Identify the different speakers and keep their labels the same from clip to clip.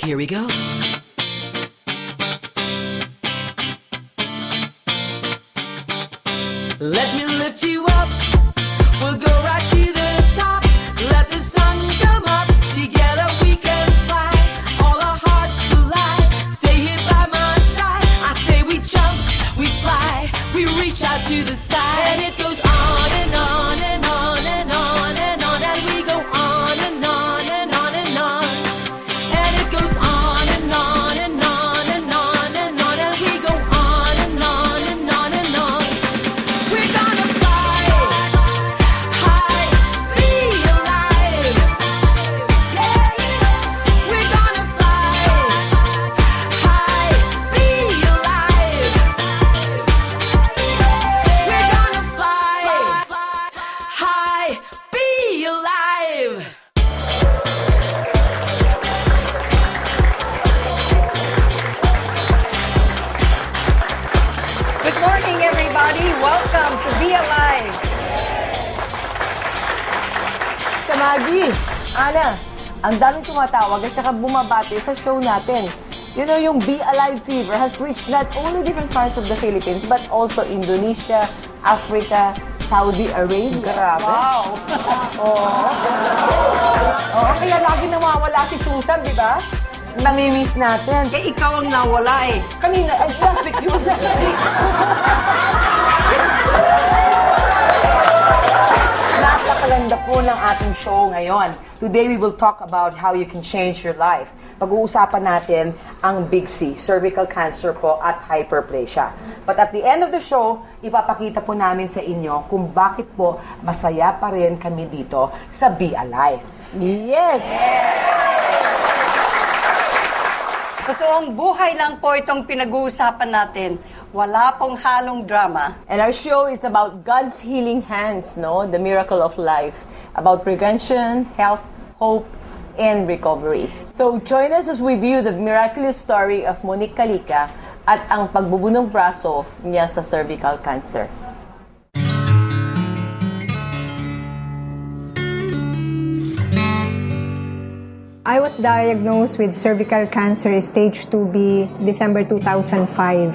Speaker 1: Here we go. Let me lift you up. We'll go right to the top. Let the sun come up. Together we can fly. All our hearts collide. Stay here by my side. I say we jump, we fly. We reach out to the sky. And it goes on and on and on and on and on. And we go on and on and on and on. And it goes on and on and on and on and on. And we go on and on and on and on. We're gonna fly high, be alive. Yeah, we're gonna fly high, be alive. We're gonna fly high, be alive.
Speaker 2: Good morning, everybody. Welcome to Be Alive. Sa Maggie, Ana, ang daming tumatawag at saka bumabati sa show natin. You know, yung Be Alive fever has reached not only different parts of the Philippines, but also Indonesia, Africa, Saudi Arabia. Grabe. Wow. Oo, kaya lagi nawawala si Susan, di ba? Namimiss natin.
Speaker 3: Eh, ikaw ang nawala eh.
Speaker 2: Kanina, last week, yun siya. Napakaganda po ng ating show ngayon. Today, we will talk about how you can change your life. Pag-uusapan natin ang Big C, cervical cancer po at hyperplasia. But at the end of the show, ipapakita po namin sa inyo kung bakit po masaya pa rin kami dito sa Be Alive. Yes!
Speaker 3: Totoong buhay lang po itong pinag-uusapan natin. Wala pong halong drama.
Speaker 2: And our show is about God's healing hands, no? The miracle of life. About prevention, health, hope, and recovery. So join us as we view the miraculous story of Monique Calica at ang pagbubunong braso niya sa cervical cancer.
Speaker 4: I was diagnosed with cervical cancer stage 2B December 2005.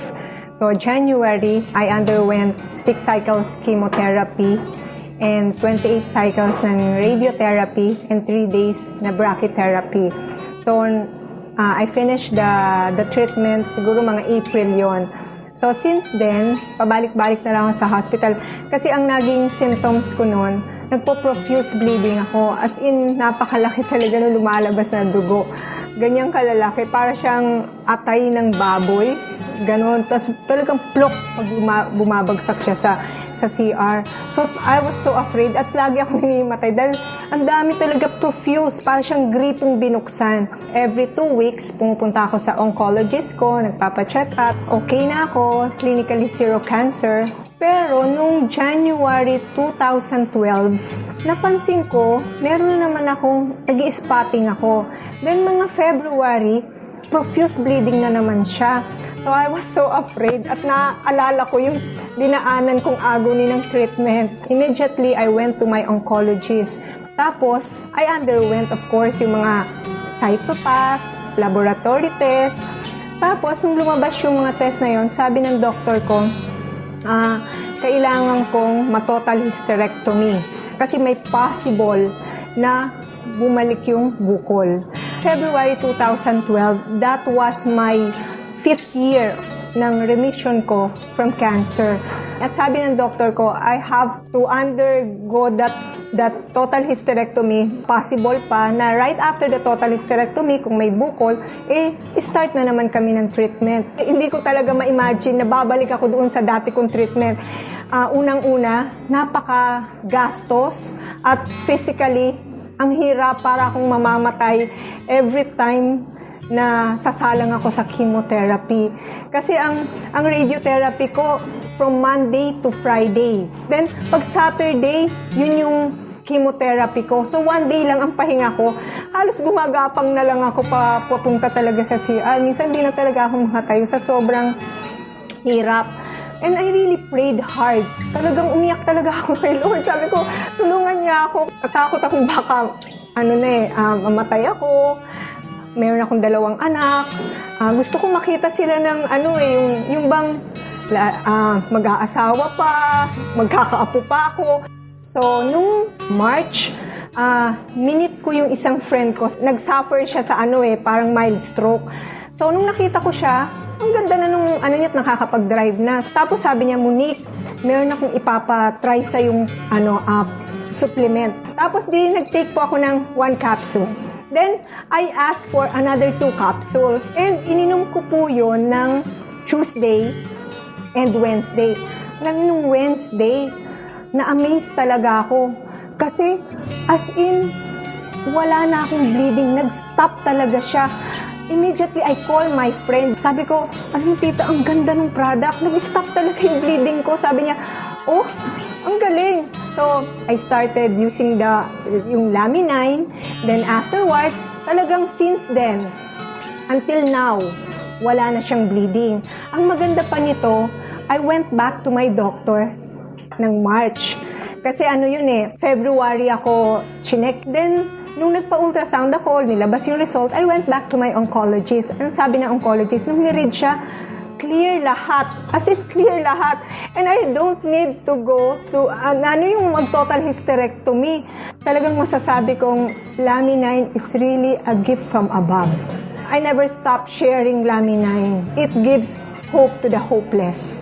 Speaker 4: So January, I underwent 6 cycles chemotherapy and 28 cycles ng radiotherapy and 3 days na brachytherapy. So I finished the treatment siguro mga April yon. So since then, pabalik-balik na lang ako sa hospital kasi ang naging symptoms ko noon, nagpo-profuse bleeding ako. As in, napakalaki talaga na lumalabas na dugo. Ganyang kalalaki. Para siyang atay ng baboy. Ganon. Tapos talagang plok pag bumabagsak siya sa CR. So, I was so afraid at lagi ako ninimatay dahil ang dami talaga profuse. Para siyang gripong binuksan. Every 2 weeks, pumupunta ako sa oncologist ko, nagpapacheck up. Okay na ako, clinically zero cancer. Pero nung January 2012, napansin ko, meron na naman akong nag-i-spotting ako. Then mga February, profuse bleeding na naman siya. So I was so afraid at naaalala ko yung dinaanan kong agony ng treatment. Immediately, I went to my oncologist. Tapos, I underwent, of course, yung mga cytopath, laboratory test. Tapos, nung lumabas yung mga test na yon, sabi ng doktor ko, kailangan kong ma-total hysterectomy kasi may possible na bumalik yung bukol. February 2012, that was my 5th year ng remission ko from cancer. At sabi ng doktor ko, I have to undergo that total hysterectomy. Possible pa na right after the total hysterectomy, kung may bukol, start na naman kami ng treatment. Hindi ko talaga ma-imagine na babalik ako doon sa dati kong treatment. Unang-una, napaka-gastos at physically, ang hirap para akong mamamatay every time na sasalang ako sa chemotherapy. Kasi ang radiotherapy ko from Monday to Friday. Then, pag Saturday, yun yung chemotherapy ko. So, 1 day lang ang pahinga ko. Halos gumagapang na lang ako papunta talaga sa CR. Minsan, di na talaga ako makatayo sa sobrang hirap. And I really prayed hard. Talagang umiyak talaga ako kay Lord. Sabi ko, tulungan niya ako. Takot akong baka, mamatay ako. meron akong 2 anak. Gusto ko makita sila ng yung bang mag-aasawa pa, magkakaapo pa ako. So, nung March, minute ko yung isang friend ko. Nag-suffer siya sa parang mild stroke. So, nung nakita ko siya, ang ganda na nung niya, nakakapag-drive na. Tapos sabi niya, Monique, meron akong ipapa-try sa yung supplement. Tapos nag-take po ako ng 1 capsule. Then, I asked for another 2 capsules. And ininom ko po yun ng Tuesday and Wednesday. Nung Wednesday, na-amaze talaga ako. Kasi, as in, wala na akong bleeding. Nag-stop talaga siya. Immediately, I call my friend. Sabi ko, tita, ang ganda ng product. Nag-stop talaga yung bleeding ko. Sabi niya, oh, ang galing. So, I started using yung Lamine. Then afterwards, talagang since then, until now, wala na siyang bleeding. Ang maganda pa nito, I went back to my doctor ng March. Kasi February ako chinek. Then, nung nagpa-ultrasound ako, nilabas yung result, I went back to my oncologist. Ang sabi ng oncologist, nung niread siya, clear lahat. As in, clear lahat. And I don't need to go to, yung mag-total hysterectomy. Talagang masasabi kong Lamine is really a gift from above. I never stop sharing Lamine. It gives hope to the hopeless.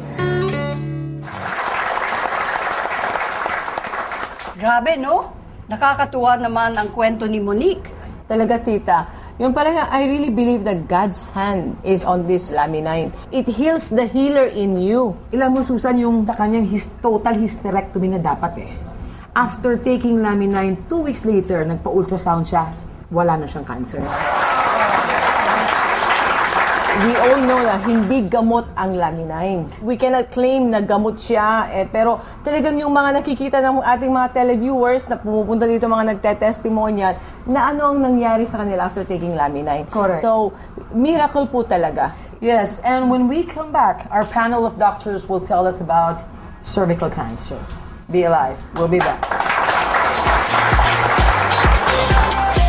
Speaker 3: Grabe, no? Nakakatuwa naman ang kwento ni Monique.
Speaker 5: Talaga, tita. Yung pala, I really believe that God's hand is on this Lamine. It heals the healer in you.
Speaker 2: Ilan mo, Susan, yung sa kanyang total hysterectomy na dapat After taking Lamine, 2 weeks later, nagpa-ultrasound siya, wala na siyang cancer.
Speaker 5: We all know na hindi gamot ang Lamine. We cannot claim na gamot siya, pero talagang yung mga nakikita ng ating mga televiewers na pumupunta dito, mga nagte-testimonial, na ano ang nangyari sa kanila after taking Lamine.
Speaker 2: Correct.
Speaker 5: So, miracle po talaga.
Speaker 2: Yes, and when we come back, our panel of doctors will tell us about cervical cancer. Be alive. We'll be back.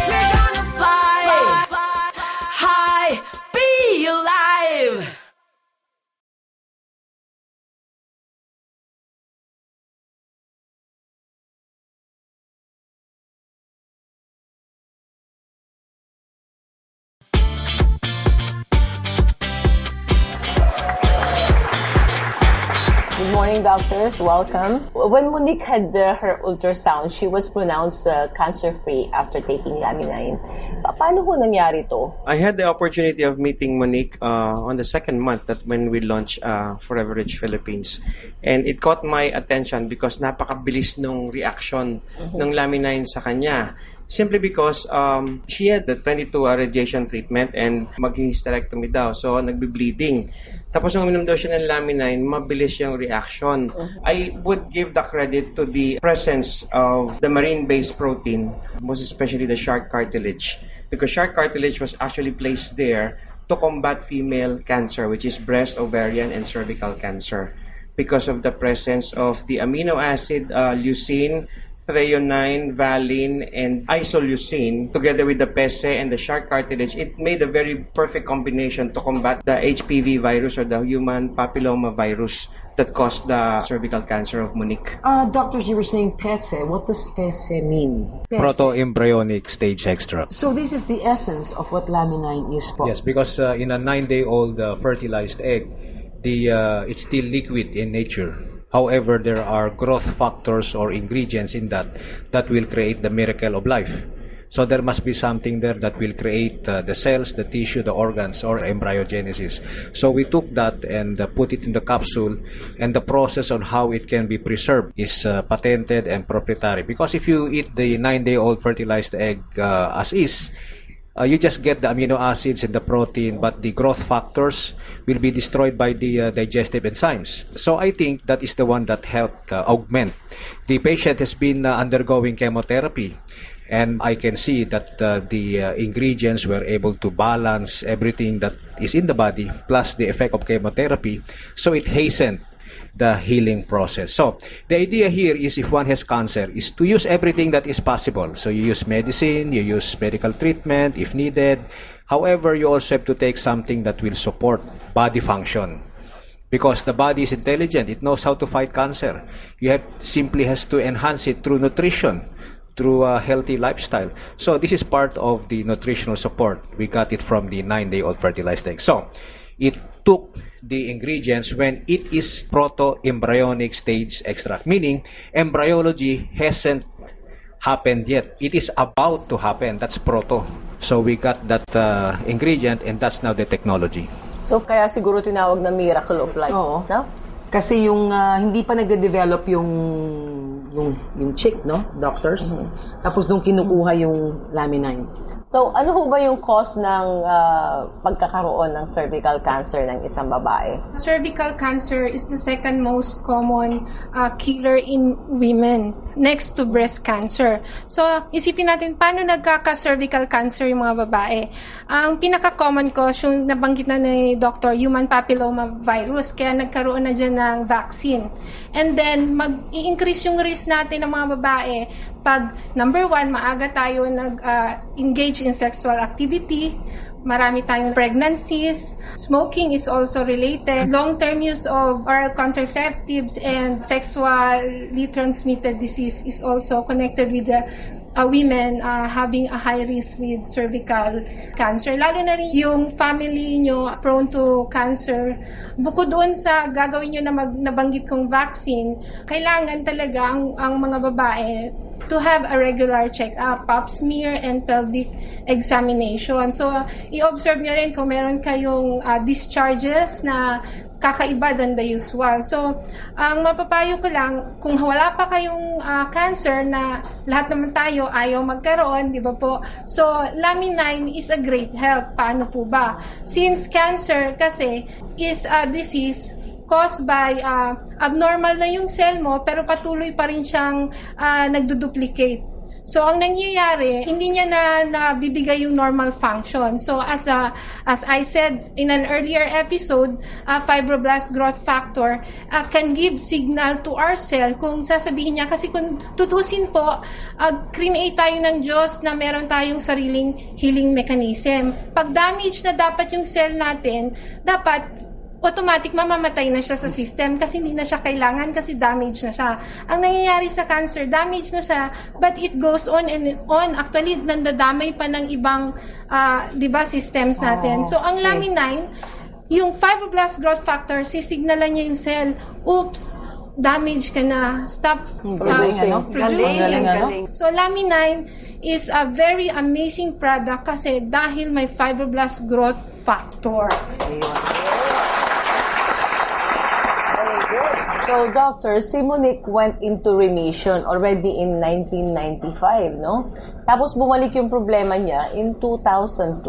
Speaker 1: We're gonna fly high, be alive.
Speaker 5: Good morning, doctors. Welcome. When Monique had her ultrasound, she was pronounced cancer-free after taking Lamine. Paano ho nangyari to?
Speaker 6: I had the opportunity of meeting Monique on the second month that when we launched Forever Rich Philippines. And it caught my attention because napakabilis nung reaction ng Lamine sa kanya. Simply because she had the 22 radiation treatment and mag-hysterectomy daw. So, nagbi-bleeding. Tapos nung uminom daw siya ng Lamine, mabilis yung reaction. I would give the credit to the presence of the marine-based protein, most especially the shark cartilage. Because shark cartilage was actually placed there to combat female cancer, which is breast, ovarian, and cervical cancer. Because of the presence of the amino acid leucine, threonine, valine, and isoleucine, together with the PESE and the shark cartilage, it made a very perfect combination to combat the HPV virus or the human papilloma virus that caused the cervical cancer of Monique.
Speaker 2: Doctors, you were saying PESE. What does PESE mean? PESE.
Speaker 7: Proto-embryonic stage extract.
Speaker 2: So this is the essence of what Lamine is for.
Speaker 7: Yes, because in a 9-day-old fertilized egg, it's still liquid in nature. However, there are growth factors or ingredients in that will create the miracle of life. So there must be something there that will create the cells, the tissue, the organs, or embryogenesis. So we took that and put it in the capsule, and the process on how it can be preserved is patented and proprietary. Because if you eat the 9-day-old fertilized egg as is, you just get the amino acids and the protein, but the growth factors will be destroyed by the digestive enzymes. So I think that is the one that helped augment. The patient has been undergoing chemotherapy, and I can see that the ingredients were able to balance everything that is in the body, plus the effect of chemotherapy. So it hastened the healing process. So the idea here is, if one has cancer, is to use everything that is possible. So you use medicine, you use medical treatment if needed. However, you also have to take something that will support body function. Because the body is intelligent, it knows how to fight cancer. You simply has to enhance it through nutrition, through a healthy lifestyle. So this is part of the nutritional support. We got it from the 9-day-old fertilized egg. So it took the ingredients when it is proto-embryonic stage extract, meaning embryology hasn't happened yet. It is about to happen. That's proto. So we got that ingredient, and that's now the technology.
Speaker 5: So, kaya siguro tinawag na miracle of life.
Speaker 2: Oo.
Speaker 5: No?
Speaker 2: Kasi yung hindi pa nagde-develop yung chick, no? Doctors. Tapos nung kinukuha yung laminine.
Speaker 5: So, ano ho ba yung cause ng pagkakaroon ng cervical cancer ng isang babae?
Speaker 8: Cervical cancer is the second most common killer in women, next to breast cancer. So, isipin natin, paano nagkaka-cervical cancer yung mga babae? Ang pinaka-common cause, yung nabanggit na ni Dr., human papilloma virus, kaya nagkaroon na dyan ng vaccine. And then, mag-i-increase yung risk natin ng mga babae pag, number one, maaga tayo nag-engage in sexual activity, marami tayong pregnancies, smoking is also related, long-term use of oral contraceptives and sexually transmitted disease is also connected with the women having a high risk with cervical cancer. Lalo na rin yung family nyo prone to cancer. Bukod doon sa gagawin nyo na nabanggit kong vaccine, kailangan talaga ang mga babae to have a regular check-up, pap smear, and pelvic examination. So, i-observe nyo rin kung meron kayong discharges na kakaiba than the usual. So, ang mapapayo ko lang, kung wala pa kayong cancer na lahat naman tayo ayaw magkaroon, di ba po? So, Lamine is a great help. Paano po ba? Since cancer kasi is a disease caused by abnormal na yung cell mo pero patuloy pa rin siyang nagduduplicate. So, ang nangyayari, hindi niya na nabibigay yung normal function. So, as I said in an earlier episode, fibroblast growth factor can give signal to our cell kung sasabihin niya. Kasi kung tutusin po, create tayo ng Diyos na meron tayong sariling healing mechanism. Pag damage na dapat yung cell natin, dapat automatic mamamatay na siya sa system kasi hindi na siya kailangan kasi damage na siya. Ang nangyayari sa cancer, damage na siya, but it goes on and on. Actually, nandadamay pa ng ibang, di ba, systems natin. So, ang Lamine, yung fibroblast growth factor, sisignalan niya yung cell, oops, damage ka na, stop producing.
Speaker 3: Galing.
Speaker 8: So, Lamine is a very amazing product kasi dahil may fibroblast growth factor.
Speaker 5: So, Doctor, si Monique went into remission already in 1995, no? Tapos bumalik yung problema niya in 2012.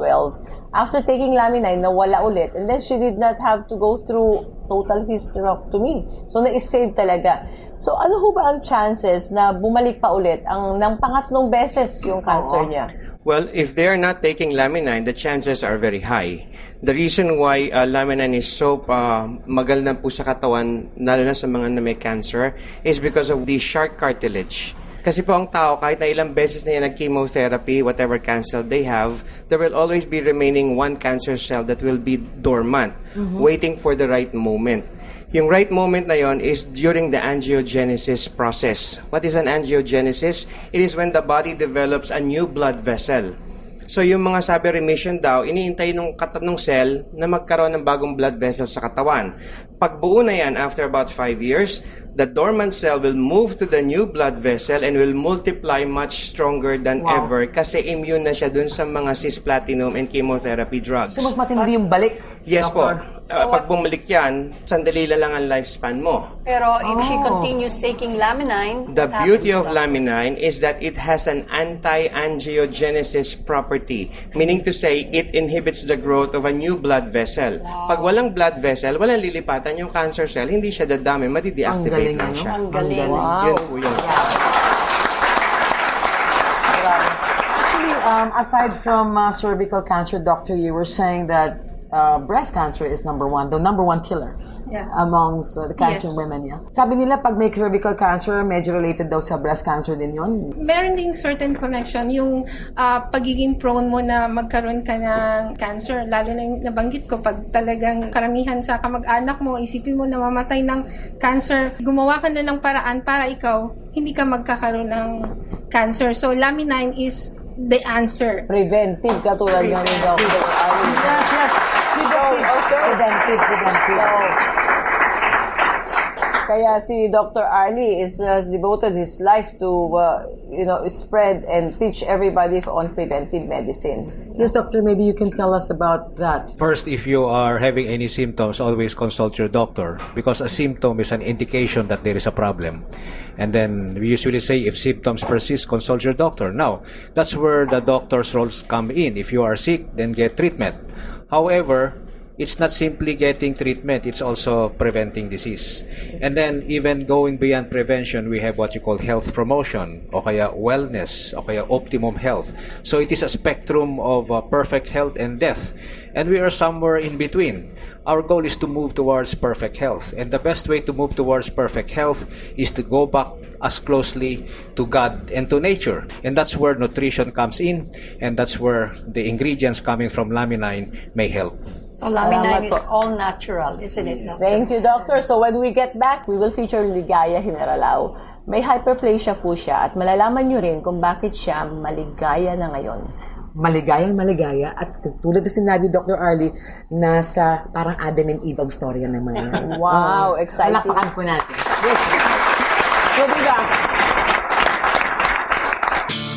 Speaker 5: After taking Lamine, nawala ulit. And then she did not have to go through total hysterectomy. So, na-save talaga. So, ano ho ba ang chances na bumalik pa ulit ng pangatlong beses yung cancer niya?
Speaker 6: Well, if they are not taking Lamine, the chances are very high. The reason why Lamine is so magalang po sa katawan, lalo na sa mga na may cancer, is because of the shark cartilage. Kasi po ang tao, kahit na ilang beses na yan nag-chemotherapy, whatever cancer they have, there will always be remaining one cancer cell that will be dormant, waiting for the right moment. Yung right moment na yon is during the angiogenesis process. What is an angiogenesis? It is when the body develops a new blood vessel. So yung mga sabi remission daw, iniintay nung cell na magkaroon ng bagong blood vessel sa katawan. Pag buo na yan after about 5 years, the dormant cell will move to the new blood vessel and will multiply much stronger than ever kasi immune na siya dun sa mga cisplatinum and chemotherapy drugs.
Speaker 2: So, mas matindi yung balik?
Speaker 6: Yes po.
Speaker 2: Doctor?
Speaker 6: Pag bumalik yan, sandali lang ang lifespan mo.
Speaker 3: Pero if she continues taking Lamine,
Speaker 6: The
Speaker 3: what
Speaker 6: beauty
Speaker 3: happens
Speaker 6: of
Speaker 3: daw?
Speaker 6: Lamine is that it has an anti-angiogenesis property, meaning to say it inhibits the growth of a new blood vessel. Pag walang blood vessel, walang lilipatan yung cancer cell, hindi siya dadami, madi-deactivate lang siya.
Speaker 3: Ang galing.
Speaker 6: Yun po yun.
Speaker 2: Actually, aside from cervical cancer, doctor, you were saying that breast cancer is number one, the number one killer.
Speaker 8: Yeah.
Speaker 2: amongst the cancer
Speaker 8: Yes.
Speaker 2: women. Yeah. Sabi nila, pag may cervical cancer, medyo related daw sa breast cancer din yun.
Speaker 8: Meron ding certain connection, yung pagiging prone mo na magkaroon ka ng cancer. Lalo na yung nabanggit ko, pag talagang karamihan sa kamag-anak mo, isipin mo na mamatay ng cancer, gumawa ka na ng paraan para ikaw hindi ka magkakaroon ng cancer. So, Laminin is the answer.
Speaker 5: Preventive, katulad nga ni Dr. Ali.
Speaker 2: Yes. Preventive.
Speaker 5: Kaya si Dr. Ali has devoted his life to, spread and teach everybody on preventive medicine.
Speaker 2: Yes, doctor, maybe you can tell us about that.
Speaker 7: First, if you are having any symptoms, always consult your doctor, because a symptom is an indication that there is a problem. And then we usually say, if symptoms persist, consult your doctor. Now, that's where the doctor's roles come in. If you are sick, then get treatment. However, it's not simply getting treatment, it's also preventing disease. And then, even going beyond prevention, we have what you call health promotion, o kaya wellness, o kaya optimum health. So it is a spectrum of perfect health and death. And we are somewhere in between. Our goal is to move towards perfect health. And the best way to move towards perfect health is to go back as closely to God and to nature. And that's where nutrition comes in, and that's where the ingredients coming from Laminin may help.
Speaker 3: So Laminin
Speaker 5: Salamat
Speaker 3: is
Speaker 5: po.
Speaker 3: all natural, isn't it, Doctor?
Speaker 5: Thank you, Doctor. So when we get back, we will feature Ligaya Generalao. May hyperplasia po siya at malalaman nyo rin kung bakit siya maligaya na ngayon.
Speaker 2: Maligaya at tulad na sinabi Dr. Arlie, nasa parang Adam and Eve ang storya ng mga yan.
Speaker 5: Wow, exciting.
Speaker 2: Palakpakan po natin.
Speaker 5: Yes. So, diba?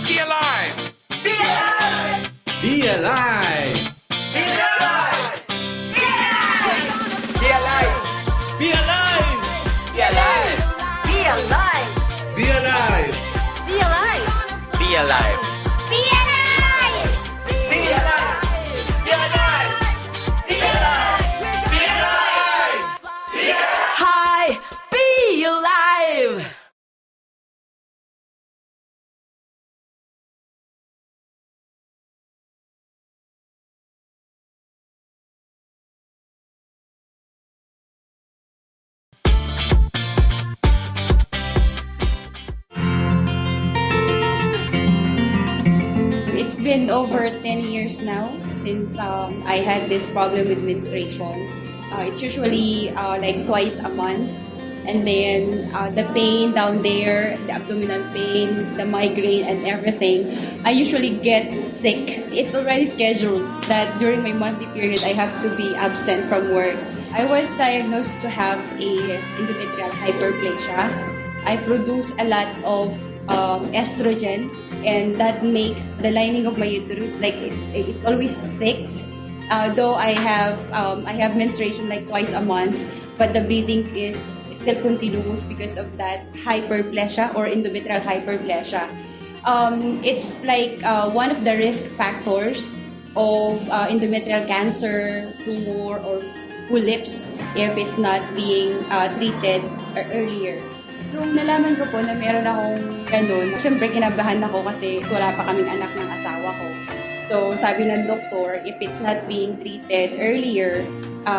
Speaker 9: Be alive!
Speaker 1: Be alive!
Speaker 9: Be alive!
Speaker 1: Be alive! Be alive!
Speaker 9: Be alive! Be alive! Be alive!
Speaker 1: Be alive!
Speaker 9: Be alive!
Speaker 1: Be alive!
Speaker 9: Be alive!
Speaker 1: Be alive!
Speaker 9: Be alive! Be alive! Be alive! Be alive!
Speaker 1: Hi! Be alive!
Speaker 10: It's been over 10 years now since I had this problem with menstruation. It's usually like twice a month. And then the pain down there, the abdominal pain, the migraine and everything, I usually get sick. It's already scheduled that during my monthly period, I have to be absent from work. I was diagnosed to have a endometrial hyperplasia. I produce a lot of estrogen, and that makes the lining of my uterus like it's always thick. Though I have menstruation like twice a month, but the bleeding is still continuous because of that hyperplasia or endometrial hyperplasia. It's like one of the risk factors of endometrial cancer, tumor, or polyps if it's not being treated earlier. Nung nalaman ko po na meron akong ganun, siyempre kinabahan ako kasi wala pa kaming anak ng asawa ko. So sabi ng doktor, if it's not being treated earlier,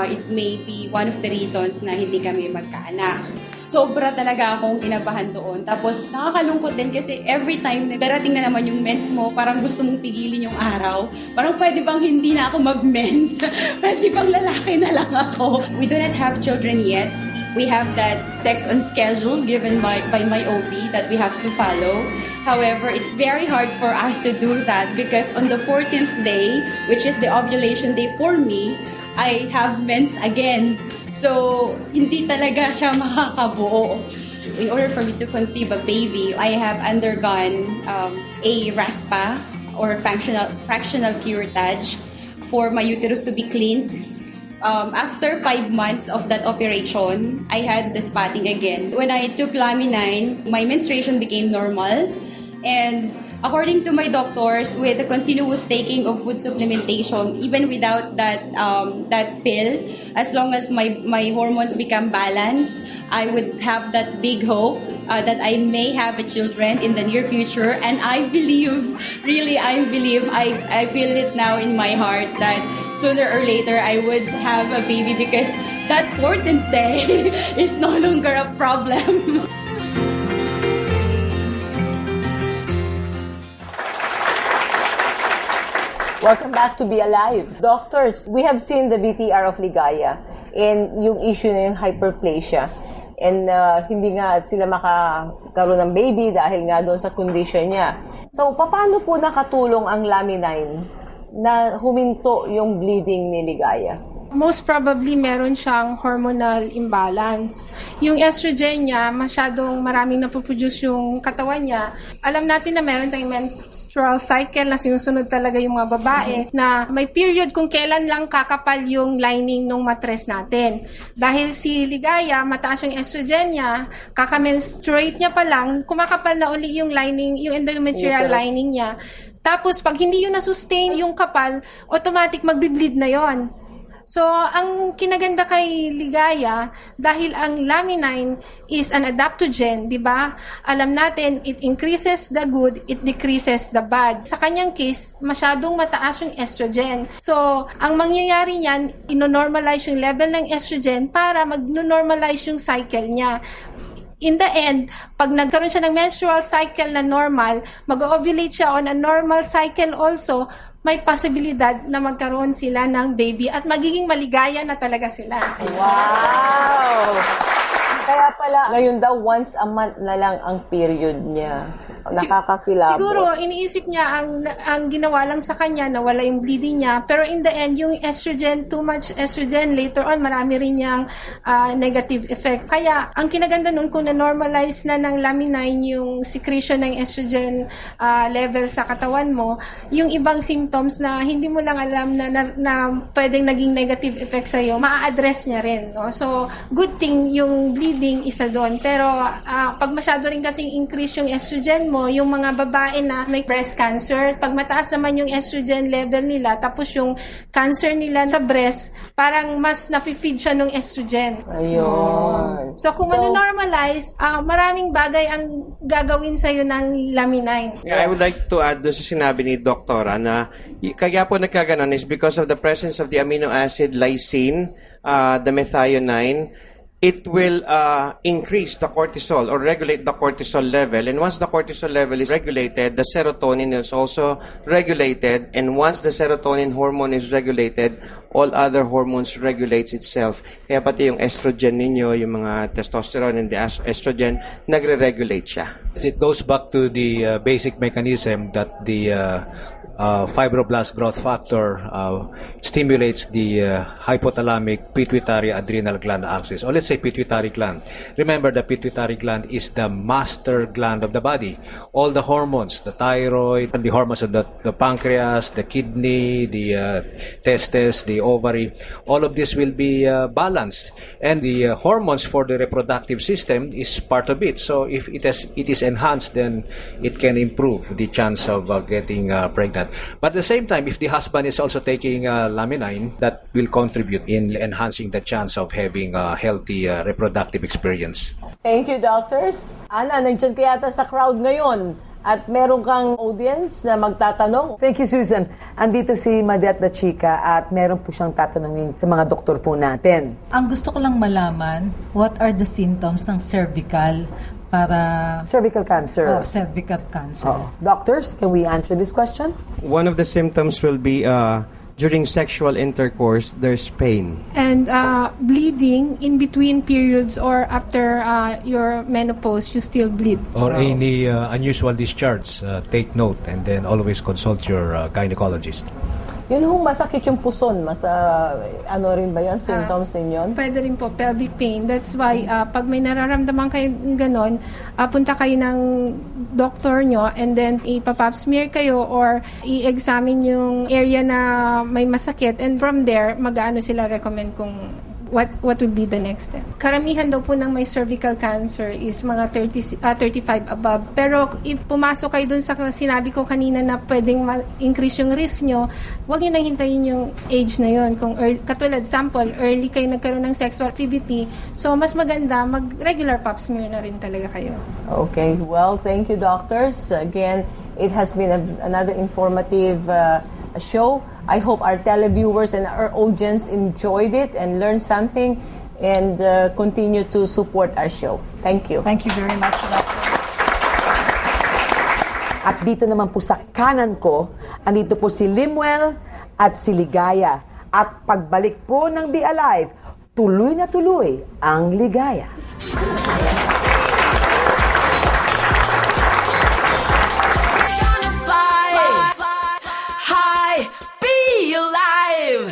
Speaker 10: it may be one of the reasons na hindi kami magkaanak. Sobra talaga akong kinabahan doon. Tapos nakakalungkot din kasi every time na darating na naman yung mens mo, parang gusto mong pigilin yung araw. Parang pwede bang hindi na ako mag-mens? Pwede bang lalaki na lang ako? We do not have children yet. We have that sex on schedule given by my OB that we have to follow. However, it's very hard for us to do that because on the 14th day, which is the ovulation day for me, I have mens again. So, hindi talaga siya makakabuo. In order for me to conceive a baby, I have undergone a RASPA or fractional curettage for my uterus to be cleaned. After 5 months of that operation, I had the spotting again. When I took Laminin, my menstruation became normal. And according to my doctors, with the continuous taking of food supplementation, even without that pill, as long as my hormones become balanced, I would have that big hope that I may have a children in the near future. And I believe, really, I feel it now in my heart that sooner or later I would have a baby because that 14th day is no longer a problem.
Speaker 5: Welcome back to Be Alive. Doctors, we have seen the VTR of Ligaya and yung issue na yung hyperplasia. And hindi nga sila makakaroon ng baby dahil nga doon sa condition niya. So, paano po nakatulong ang Laminin na huminto yung bleeding ni Ligaya?
Speaker 8: Most probably, meron siyang hormonal imbalance. Yung estrogen niya, masyadong maraming napoproduce yung katawan niya. Alam natin na meron tayong menstrual cycle na sinusunod talaga yung mga babae na may period kung kailan lang kakapal yung lining ng matres natin. Dahil si Ligaya, mataas yung estrogen niya, kaka-menstruate niya pa lang, kumakapal na uli yung lining, yung endometrial lining niya. Tapos, pag hindi yun na-sustain yung kapal, automatic magbi-bleed na yon. So, ang kinaganda kay Ligaya, dahil ang Laminin is an adaptogen, di ba? Alam natin, it increases the good, it decreases the bad. Sa kanyang case, masyadong mataas yung estrogen. So, ang mangyayari niyan, ino-normalize yung level ng estrogen para mag-normalize yung cycle niya. In the end, pag nagkaroon siya ng menstrual cycle na normal, mag-ovulate siya on a normal cycle also, may posibilidad na magkaroon sila ng baby at magiging maligaya na talaga sila.
Speaker 5: Wow! Kaya pala, ngayon daw, once a month na lang ang period niya. Nakakakilabot.
Speaker 8: Siguro, iniisip niya ang ginawa lang sa kanya na wala yung bleeding niya. Pero in the end, yung estrogen, too much estrogen, later on, marami rin niyang negative effect. Kaya, ang kinaganda nun, kung na-normalize na ng Laminin yung secretion ng estrogen level sa katawan mo, yung ibang symptoms na hindi mo lang alam na pwedeng naging negative effect sa'yo, maa-address niya rin. No? So, good thing yung bleeding isa doon. Pero, pag masyado rin kasing increase yung estrogen mo, yung mga babae na may breast cancer, pag mataas naman yung estrogen level nila, tapos yung cancer nila sa breast, parang mas nafe-feed siya ng estrogen.
Speaker 5: Ayun.
Speaker 8: So, kung ano-normalize, maraming bagay ang gagawin sa'yo ng Laminin.
Speaker 6: Yeah, I would like to add doon sa sinabi ni Doktora na kaya po nagkaganon is because of the presence of the amino acid lysine, the methionine. It will increase the cortisol or regulate the cortisol level. And once the cortisol level is regulated, the serotonin is also regulated. And once the serotonin hormone is regulated, all other hormones regulates itself. Kaya pati yung estrogen ninyo, yung mga testosterone and the estrogen, nagre-regulate siya.
Speaker 7: It goes back to the basic mechanism that the fibroblast growth factor stimulates the hypothalamic pituitary adrenal gland axis, or let's say pituitary gland. Remember, the pituitary gland is the master gland of the body. All the hormones, the thyroid, the hormones of the pancreas, the kidney, the testes, the ovary, all of this will be balanced. And the hormones for the reproductive system is part of it. So if it is enhanced, then it can improve the chance of getting pregnant. But at the same time, if the husband is also taking Laminin, that will contribute in enhancing the chance of having a healthy reproductive experience.
Speaker 5: Thank you, doctors. Ana, nandiyan ka yata sa crowd ngayon at meron kang audience na magtatanong.
Speaker 2: Thank you, Susan. Andito si Madet the Chica at meron po siyang tatanungin sa mga doktor po natin.
Speaker 11: Ang gusto ko lang malaman, what are the symptoms ng cervical para...
Speaker 2: Cervical cancer.
Speaker 11: Oh, cervical cancer.
Speaker 2: Oh. Doctors, can we answer this question?
Speaker 6: One of the symptoms will be during sexual intercourse, there's pain.
Speaker 8: And bleeding in between periods or after your menopause, you still bleed.
Speaker 7: Or any unusual discharge, take note and then always consult your gynecologist.
Speaker 5: Yun hong masakit yung puson, ano rin ba yan, symptoms ninyon?
Speaker 8: Pwede rin po, pelvic pain. That's why, pag may nararamdaman kayo ganon, punta kayo ng doctor nyo and then ipapap smear kayo or i-examine yung area na may masakit and from there, mag-ano sila recommend kung what would be the next step. Karamihan daw po ng may cervical cancer is mga 35 above. Pero if pumasok kayo dun sa sinabi ko kanina na pwedeng increase yung risk nyo, huwag nyo nang hintayin yung age na yun. Kung katulad, sample, early kayo nagkaroon ng sexual activity, so mas maganda, mag-regular pap smear na rin talaga kayo.
Speaker 5: Okay, well, thank you, doctors. Again, it has been another informative show. I hope our televiewers and our audience enjoyed it and learned something. and continue to support our show. Thank you.
Speaker 3: Thank you very much, Dr.
Speaker 2: At dito naman po sa kanan ko, andito po si Limuel at si Ligaya. At pagbalik po ng Be Alive, tuloy na tuloy ang ligaya.
Speaker 1: Gonna fly high, be alive.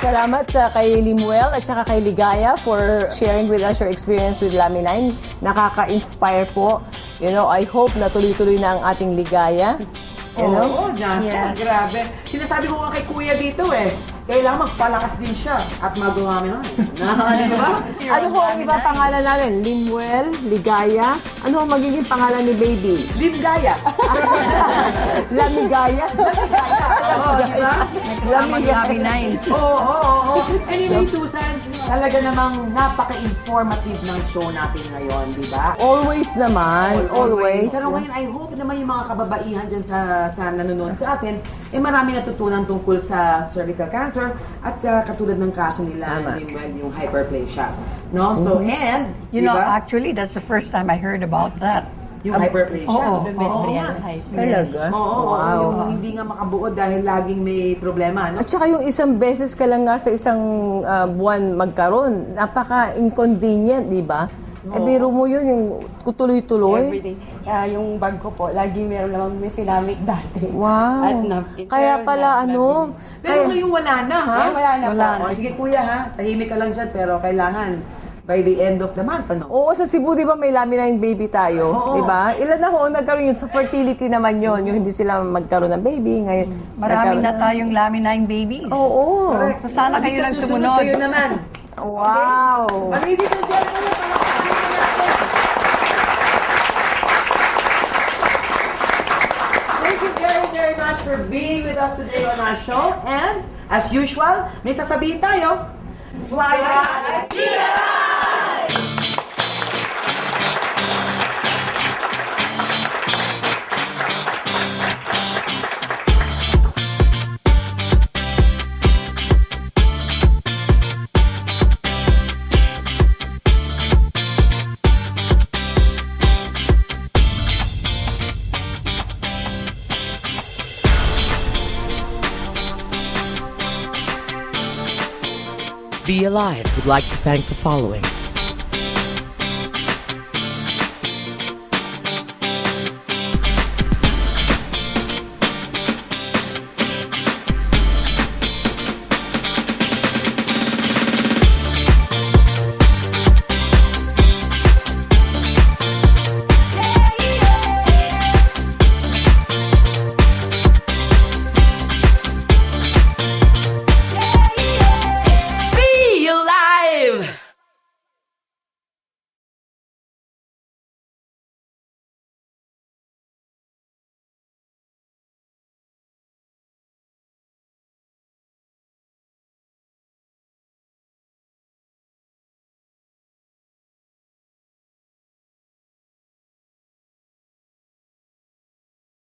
Speaker 5: Salamat kay Limuel at saka kay Ligaya for sharing with us your experience with Lami9. Nakaka-inspire po. You know, I hope na tuloy-tuloy na ang ating ligaya. You know?
Speaker 2: Oo, Jan.
Speaker 3: Yes.
Speaker 2: Grabe. Sinasabi ko nga kay Kuya dito kailangan magpalakas din siya at magawa mo na. Di ba?
Speaker 5: Ano ho ang iba pangalan natin? Limuel, Ligaya. Ano ang magiging pangalan ni baby?
Speaker 2: Limgaya.
Speaker 5: Lamigaya.
Speaker 2: Oo, di ba?
Speaker 3: May kasamang Lami9.
Speaker 2: Oo. Anyway, Susan, talaga namang napaka-informative ng show natin ngayon, di ba?
Speaker 5: Always naman. Always.
Speaker 2: Pero ngayon, I hope naman yung mga kababaihan dyan sa nanonood sa atin, marami natutunan tungkol sa cervical cancer at sa katulad ng kaso nila, yung hyperplasia. No? So, and,
Speaker 3: You know,
Speaker 2: diba?
Speaker 3: actually, that's the first time I heard about that.
Speaker 2: Yung hyperplasia.
Speaker 3: Oo.
Speaker 5: Talaga?
Speaker 2: Oo,
Speaker 5: Wow.
Speaker 2: yung hindi nga makabuo dahil laging may problema. No?
Speaker 5: At saka yung isang beses ka lang nga sa isang buwan magkaroon, napaka-inconvenient, di ba? Biro mo yun, yung tuloy-tuloy.
Speaker 12: Everyday. Yung bag ko po, lagi meron namang may finamic dati.
Speaker 5: Wow.
Speaker 12: At napkin.
Speaker 5: Kaya pala,
Speaker 2: Pero ngayon wala na, ha?
Speaker 12: Wala na po.
Speaker 2: O, sige, kuya, ha? Tahimik ka lang dyan, pero kailangan by the end of the month, ano?
Speaker 5: Oo, sa Cebu, di ba, may Lami9 baby tayo?
Speaker 2: Oo.
Speaker 5: Di ba? Ilan na ho nagkaroon yun? Sa fertility naman yun, yung hindi sila magkaroon ng baby. Ngayon,
Speaker 3: Marami na
Speaker 5: nagkaroon
Speaker 3: tayong Lami9 babies.
Speaker 5: Oo.
Speaker 2: Correct.
Speaker 3: So sana
Speaker 2: At
Speaker 3: kayo
Speaker 2: sa
Speaker 3: lang
Speaker 2: susunod
Speaker 3: sumunod.
Speaker 2: kayo naman.
Speaker 5: Wow!
Speaker 2: Ladies and gentlemen, palakpakan natin. Thank you very, very much for being with us today on our show. And, as usual, may sasabihin tayo. Fly high! Be alive!
Speaker 13: Be Alive would like to thank the following: